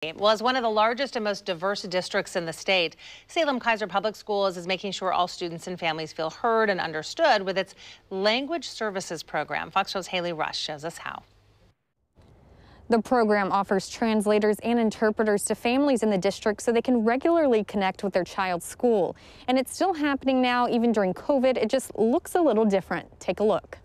Well, as one of the largest and most diverse districts in the state, Salem-Keizer Public Schools is making sure all students and families feel heard and understood with its language services program. Fox 12's Haley Rush shows us how. The program offers translators and interpreters to families in the district so they can regularly connect with their child's school. And it's still happening now, even during COVID. It just looks a little different. Take a look.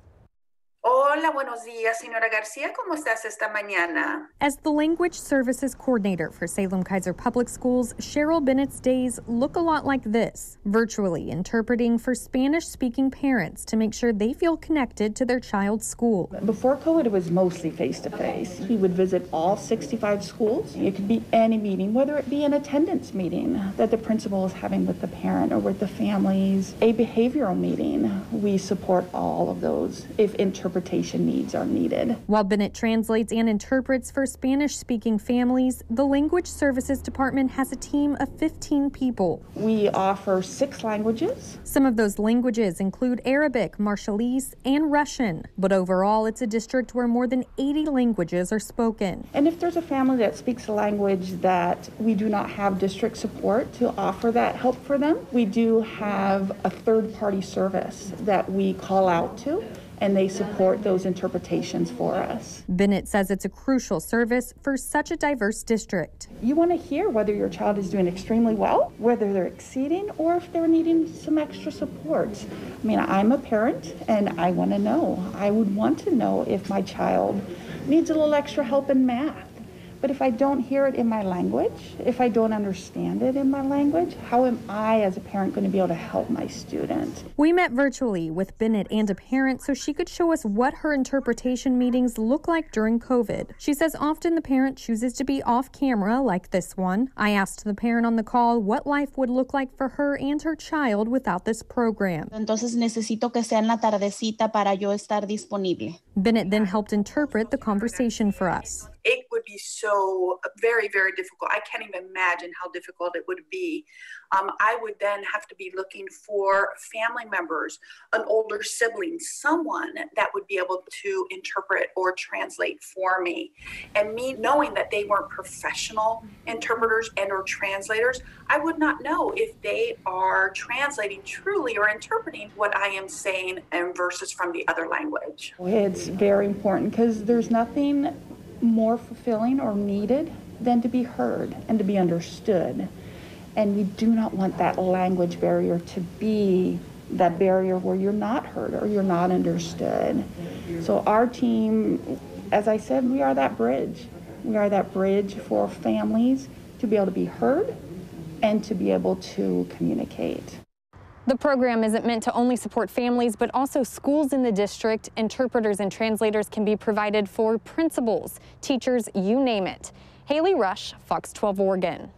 Hola, buenos días, señora Garcia. ¿Cómo estás esta mañana? As the Language Services Coordinator for Salem-Keizer Public Schools, Cheryl Bennett's days look a lot like this, virtually interpreting for Spanish-speaking parents to make sure they feel connected to their child's school. Before COVID, it was mostly face-to-face. We would visit all 65 schools. It could be any meeting, whether it be an attendance meeting that the principal is having with the parent or with the families, a behavioral meeting. We support all of those if interpretation needs are needed. While Bennett translates and interprets for Spanish-speaking families, the Language Services Department has a team of 15 people. We offer 6 languages. Some of those languages include Arabic, Marshallese, and Russian. But overall, it's a district where more than 80 languages are spoken. And if there's a family that speaks a language that we do not have district support to offer that help for them, we do have a third-party service that we call out to, and they support those interpretations for us. Bennett says it's a crucial service for such a diverse district. You want to hear whether your child is doing extremely well, whether they're exceeding, or if they're needing some extra support. I mean, I'm a parent and I want to know. I would want to know if my child needs a little extra help in math. But if I don't hear it in my language, if I don't understand it in my language, how am I as a parent going to be able to help my student? We met virtually with Bennett and a parent so she could show us what her interpretation meetings look like during COVID. She says often the parent chooses to be off camera like this one. I asked the parent on the call what life would look like for her and her child without this program. Entonces necesito que sea en la tardecita para yo estar disponible. Bennett then helped interpret the conversation for us. It would be so very, very difficult. I can't even imagine how difficult it would be. I would then have to be looking for family members, an older sibling, someone that would be able to interpret or translate for me. And me knowing that they weren't professional interpreters and or translators, I would not know if they are translating truly or interpreting what I am saying and versus from the other language. It's very important because there's nothing more fulfilling or needed than to be heard and to be understood. And we do not want that language barrier to be that barrier where you're not heard or you're not understood. So our team, as I said, we are that bridge. We are that bridge for families to be able to be heard and to be able to communicate. The program isn't meant to only support families, but also schools in the district. Interpreters and translators can be provided for principals, teachers, you name it. Haley Rush, Fox 12 Oregon.